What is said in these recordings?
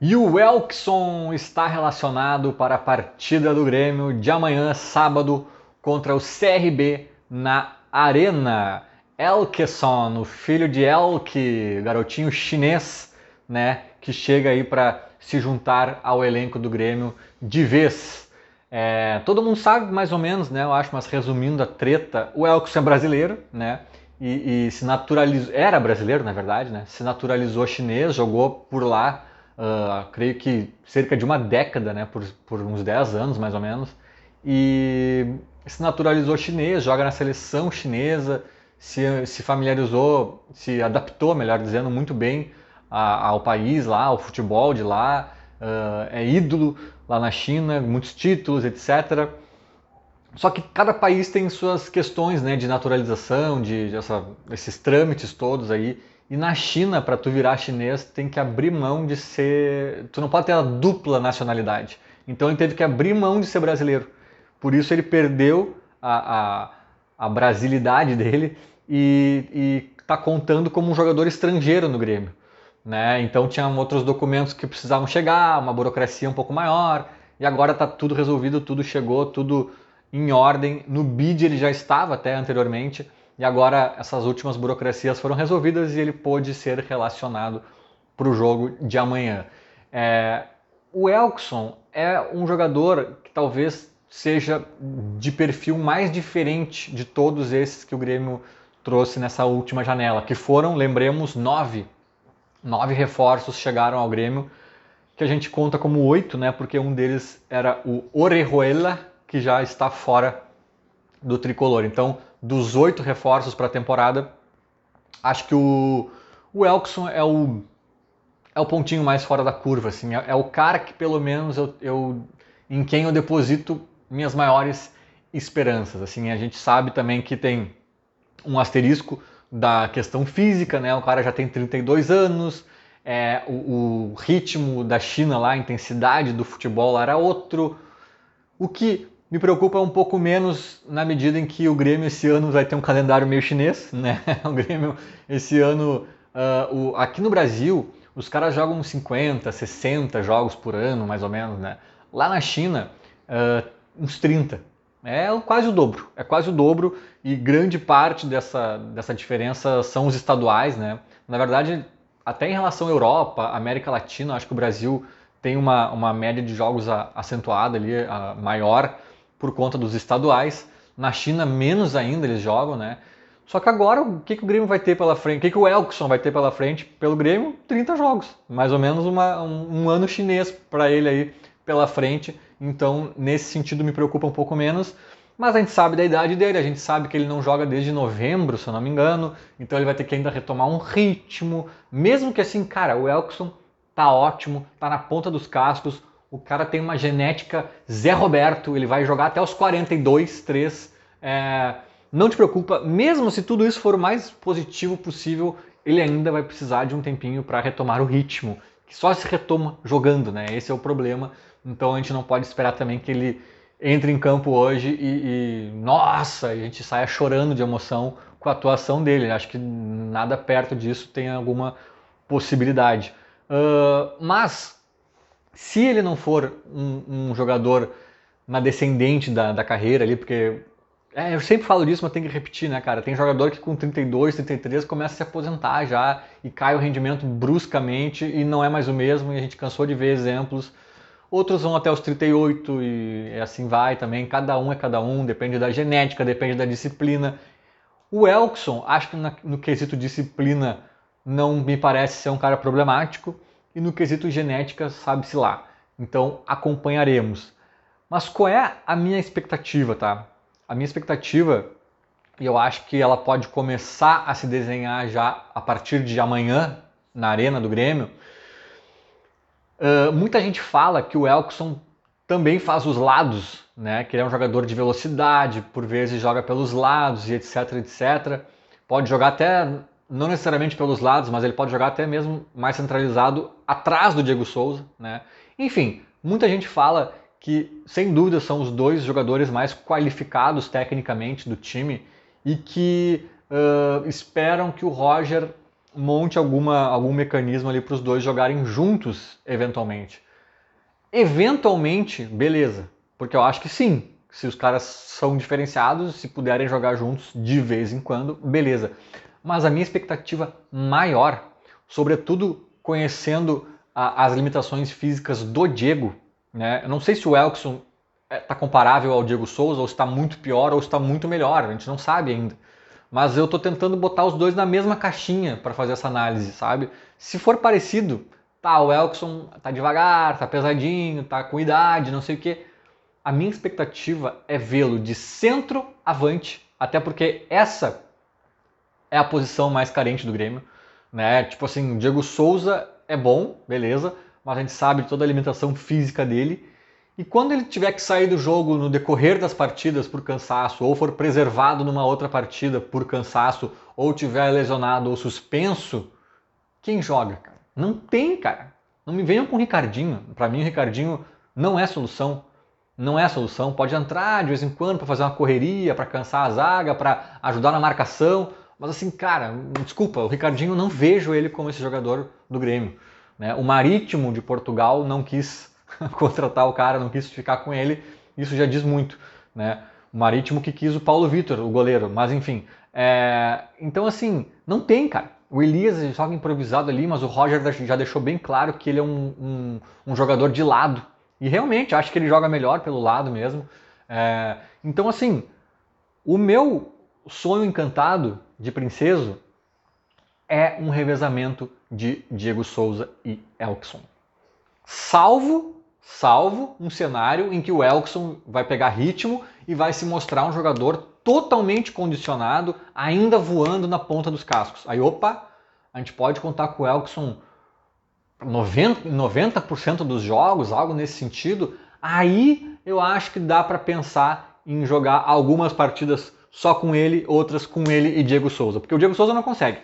E o Elkson está relacionado para a partida do Grêmio de amanhã, sábado, contra o CRB na Arena. Elkeson, o filho de Elke, garotinho chinês, né, que chega aí para se juntar ao elenco do Grêmio de vez. Todo mundo sabe mais ou menos, né? Eu acho, mas resumindo a treta, o Elkson é brasileiro, né? E se naturalizou, era brasileiro na verdade, né? Se naturalizou chinês, jogou por lá, creio que cerca de uma década, né? Por uns 10 anos mais ou menos. E se naturalizou chinês, joga na seleção chinesa, se familiarizou, se adaptou, melhor dizendo, muito bem ao país lá, ao futebol de lá, é ídolo lá na China, muitos títulos, etc. Só que cada país tem suas questões, né, de naturalização, esses trâmites todos aí. E na China, para tu virar chinês, tem que abrir mão de ser. Tu não pode ter a dupla nacionalidade. Então ele teve que abrir mão de ser brasileiro. Por isso ele perdeu a brasilidade dele e está contando como um jogador estrangeiro no Grêmio. Né? Então tinha outros documentos que precisavam chegar, uma burocracia um pouco maior, e agora está tudo resolvido, tudo chegou, tudo em ordem. No BID ele já estava até anteriormente, e agora essas últimas burocracias foram resolvidas e ele pôde ser relacionado para o jogo de amanhã. O Elkson é um jogador que talvez seja de perfil mais diferente de todos esses que o Grêmio trouxe nessa última janela, que foram, lembremos, 9 reforços chegaram ao Grêmio, que a gente conta como 8, né? Porque um deles era o Orejuela, que já está fora do tricolor. Então, dos 8 reforços para a temporada, acho que o Elkson é o pontinho mais fora da curva. Assim, é o cara que pelo menos em quem eu deposito minhas maiores esperanças. Assim, a gente sabe também que tem um asterisco da questão física, né? O cara já tem 32 anos, o ritmo da China lá, a intensidade do futebol lá era outro. O que me preocupa um pouco menos na medida em que o Grêmio esse ano vai ter um calendário meio chinês, né? O Grêmio esse ano, aqui no Brasil, os caras jogam 50, 60 jogos por ano, mais ou menos, né? Lá na China, uns 30. É quase o dobro e grande parte dessa diferença são os estaduais, né? Na verdade, até em relação à Europa, América Latina, acho que o Brasil tem uma média de jogos acentuada ali, maior por conta dos estaduais. Na China, menos ainda eles jogam, né? Só que agora, o que o Grêmio vai ter pela frente? O que o Elkson vai ter pela frente? Pelo Grêmio, 30 jogos. Mais ou menos um ano chinês para ele aí pela frente. Então, nesse sentido, me preocupa um pouco menos. Mas a gente sabe da idade dele, a gente sabe que ele não joga desde novembro, se eu não me engano. Então, ele vai ter que ainda retomar um ritmo. Mesmo que assim, cara, o Elkson tá ótimo, tá na ponta dos cascos. O cara tem uma genética Zé Roberto, ele vai jogar até os 42, 3. Não te preocupa, mesmo se tudo isso for o mais positivo possível, ele ainda vai precisar de um tempinho para retomar o ritmo, que só se retoma jogando, né? Esse é o problema. Então a gente não pode esperar também que ele entre em campo hoje nossa, a gente saia chorando de emoção com a atuação dele. Acho que nada perto disso tem alguma possibilidade. Mas se ele não for um jogador na descendente da carreira ali, porque eu sempre falo disso, mas tem que repetir, né, cara? Tem jogador que com 32, 33 começa a se aposentar já e cai o rendimento bruscamente e não é mais o mesmo, e a gente cansou de ver exemplos. Outros vão até os 38 e assim vai também. Cada um é cada um, depende da genética, depende da disciplina. O Elkson, acho que no quesito disciplina não me parece ser um cara problemático e no quesito genética, sabe-se lá. Então acompanharemos. Mas qual é a minha expectativa, tá? A minha expectativa, e eu acho que ela pode começar a se desenhar já a partir de amanhã na Arena do Grêmio. Muita gente fala que o Elkson também faz os lados, né? Que ele é um jogador de velocidade, por vezes joga pelos lados e etc, etc. Pode jogar até, não necessariamente pelos lados, mas ele pode jogar até mesmo mais centralizado atrás do Diego Souza, né? Enfim, muita gente fala que, sem dúvida, são os dois jogadores mais qualificados tecnicamente do time e que esperam que o Roger monte algum mecanismo ali para os dois jogarem juntos, eventualmente. Eventualmente, beleza, porque eu acho que sim, se os caras são diferenciados, se puderem jogar juntos de vez em quando, beleza. Mas a minha expectativa maior, sobretudo conhecendo as limitações físicas do Diego, né? Eu não sei se o Elkson está comparável ao Diego Souza, ou está muito pior, ou está muito melhor, a gente não sabe ainda. Mas eu estou tentando botar os dois na mesma caixinha para fazer essa análise, sabe? Se for parecido, tá, o Elkson tá devagar, tá pesadinho, tá com idade, não sei o quê. A minha expectativa é vê-lo de centroavante, até porque essa é a posição mais carente do Grêmio, né? Tipo assim, o Diego Souza é bom, beleza, mas a gente sabe toda a limitação física dele. E quando ele tiver que sair do jogo no decorrer das partidas por cansaço, ou for preservado numa outra partida por cansaço, ou tiver lesionado ou suspenso, quem joga, cara? Não tem, cara. Não me venham com o Ricardinho. Pra mim, o Ricardinho não é solução. Não é solução. Pode entrar de vez em quando pra fazer uma correria, pra cansar a zaga, pra ajudar na marcação. Mas assim, cara, desculpa, o Ricardinho não vejo ele como esse jogador do Grêmio. Né? O Marítimo de Portugal não quis contratar o cara, não quis ficar com ele. Isso já diz muito. Né? O Marítimo que quis o Paulo Vitor, o goleiro. Mas enfim. Então assim, não tem, cara. O Elias joga improvisado ali, mas o Roger já deixou bem claro que ele é um jogador de lado. E realmente, acho que ele joga melhor pelo lado mesmo. Então, assim, o meu sonho encantado de Princeso é um revezamento de Diego Souza e Elkson. Salvo um cenário em que o Elkson vai pegar ritmo e vai se mostrar um jogador totalmente condicionado, ainda voando na ponta dos cascos. Aí, opa, a gente pode contar com o Elkson 90% dos jogos, algo nesse sentido. Aí eu acho que dá para pensar em jogar algumas partidas só com ele, outras com ele e Diego Souza. Porque o Diego Souza não consegue.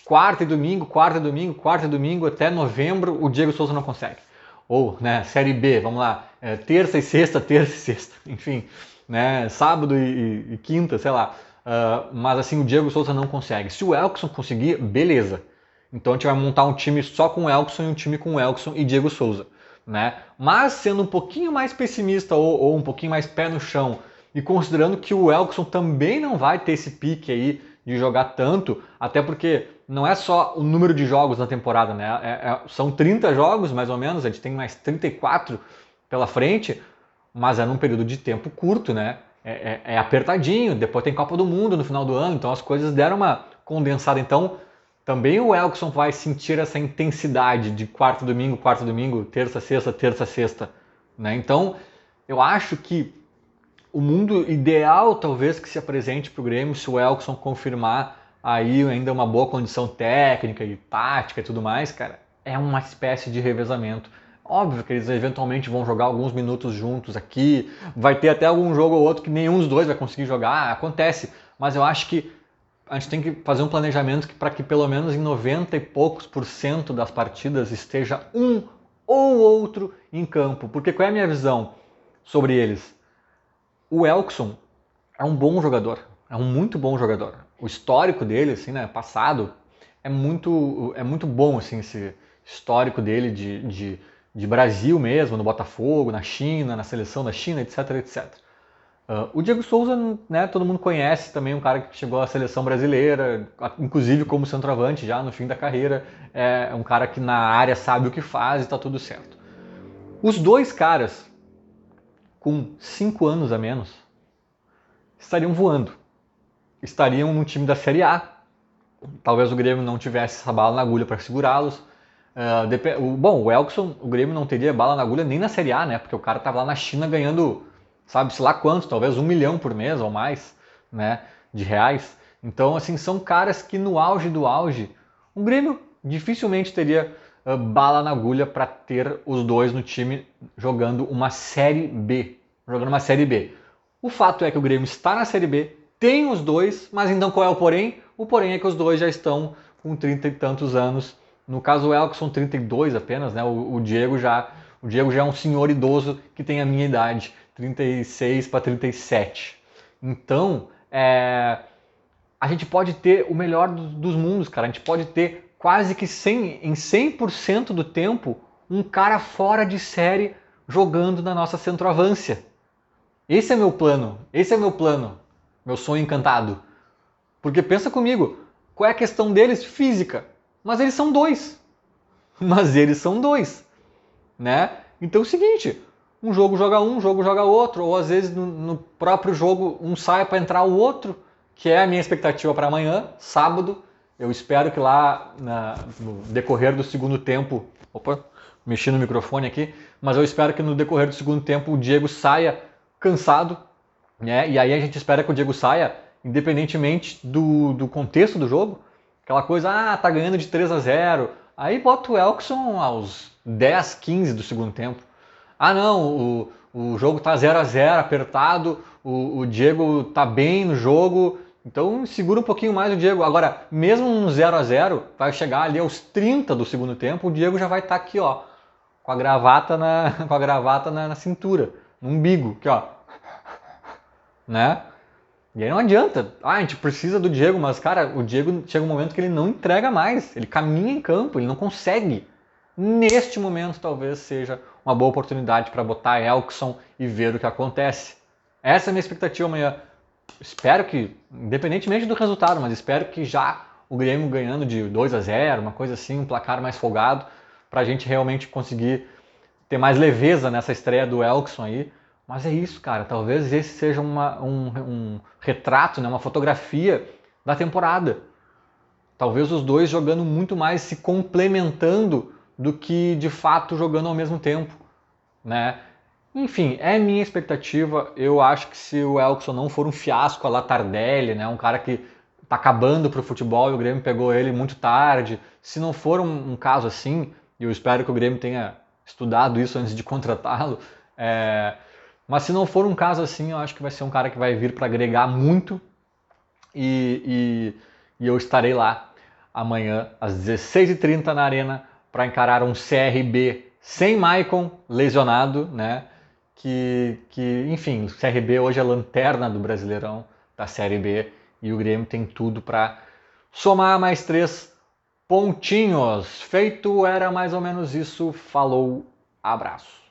Quarta e domingo, até novembro, o Diego Souza não consegue. Ou, né, Série B, vamos lá, terça e sexta, enfim, né, sábado e quinta, sei lá. Mas assim, o Diego Souza não consegue. Se o Elkson conseguir, beleza. Então a gente vai montar um time só com o Elkson e um time com o Elkson e Diego Souza. Né? Mas sendo um pouquinho mais pessimista ou um pouquinho mais pé no chão e considerando que o Elkson também não vai ter esse pique aí de jogar tanto, até porque não é só o número de jogos na temporada, né? São 30 jogos mais ou menos, a gente tem mais 34 pela frente, mas é num período de tempo curto, né? É apertadinho, depois tem Copa do Mundo no final do ano, então as coisas deram uma condensada. Então também o Elkson vai sentir essa intensidade de quarta, domingo, terça, sexta. Né? Então, eu acho que o mundo ideal, talvez, que se apresente para o Grêmio, se o Elkson confirmar aí ainda uma boa condição técnica e tática e tudo mais, cara, é uma espécie de revezamento. Óbvio que eles eventualmente vão jogar alguns minutos juntos aqui, vai ter até algum jogo ou outro que nenhum dos dois vai conseguir jogar, acontece, mas eu acho que a gente tem que fazer um planejamento para que pelo menos em 90 e poucos % das partidas esteja um ou outro em campo. Porque qual é a minha visão sobre eles? O Elkson é um bom jogador, é um muito bom jogador. O histórico dele, assim, né, passado, é muito bom, assim, esse histórico dele de Brasil mesmo, no Botafogo, na China, na seleção da China, etc. O Diego Souza, né, todo mundo conhece também, um cara que chegou à seleção brasileira, inclusive como centroavante já no fim da carreira, é um cara que na área sabe o que faz e está tudo certo. Os dois caras, com 5 anos a menos, estariam voando, estariam no time da Série A. Talvez o Grêmio não tivesse essa bala na agulha para segurá-los. Bom, o Elkson, o Grêmio não teria bala na agulha nem na Série A, né, porque o cara estava lá na China ganhando sabe-se lá quanto, talvez 1 milhão por mês ou mais, né, de reais. Então, assim, são caras que no auge do auge, o Grêmio dificilmente teria bala na agulha para ter os dois no time jogando uma Série B. O fato é que o Grêmio está na Série B, tem os dois, mas então qual é o porém? O porém é que os dois já estão com 30 e tantos anos. No caso, o Elkson, 32 apenas, né? O Diego já é um senhor idoso que tem a minha idade. 36 para 37. Então, a gente pode ter o melhor dos mundos, cara. A gente pode ter quase que em 100% do tempo um cara fora de série jogando na nossa centroavância. Esse é meu plano, meu sonho encantado. Porque pensa comigo, qual é a questão deles? Física. Mas eles são dois. Né? Então é o seguinte, um jogo joga outro, ou às vezes no próprio jogo um sai para entrar o outro, que é a minha expectativa para amanhã, sábado. Eu espero que lá no decorrer do segundo tempo, opa, mexi no microfone aqui, mas eu espero que no decorrer do segundo tempo o Diego saia cansado, né? E aí a gente espera que o Diego saia, independentemente do contexto do jogo, aquela coisa, tá ganhando de 3-0, aí bota o Elkson aos 10, 15 do segundo tempo. Ah não, o jogo tá 0-0, apertado, o Diego tá bem no jogo, então segura um pouquinho mais o Diego. Agora, mesmo no 0-0, vai chegar ali aos 30 do segundo tempo, o Diego já vai estar aqui, ó, com a gravata na cintura, no umbigo, aqui, ó, né? E aí não adianta, a gente precisa do Diego, mas cara, o Diego chega um momento que ele não entrega mais, ele caminha em campo, ele não consegue. Neste momento talvez seja uma boa oportunidade para botar Elkson e ver o que acontece. Essa é a minha expectativa amanhã. Espero que, independentemente do resultado, mas espero que já o Grêmio ganhando de 2-0, uma coisa assim, um placar mais folgado, para a gente realmente conseguir ter mais leveza nessa estreia do Elkson aí. Mas é isso, cara. Talvez esse seja um retrato, né, uma fotografia da temporada. Talvez os dois jogando muito mais, se complementando do que de fato jogando ao mesmo tempo, né? Enfim, é minha expectativa. Eu acho que se o Elkson não for um fiasco a la Tardelli, né, um cara que tá acabando pro futebol e o Grêmio pegou ele muito tarde, se não for um caso assim, e eu espero que o Grêmio tenha estudado isso antes de contratá-lo, mas se não for um caso assim, eu acho que vai ser um cara que vai vir para agregar muito e eu estarei lá amanhã às 16h30 na Arena para encarar um CRB sem Maicon lesionado, né? Enfim, o CRB hoje é lanterna do Brasileirão da Série B e o Grêmio tem tudo para somar mais 3 pontinhos. Feito era mais ou menos isso. Falou, abraço.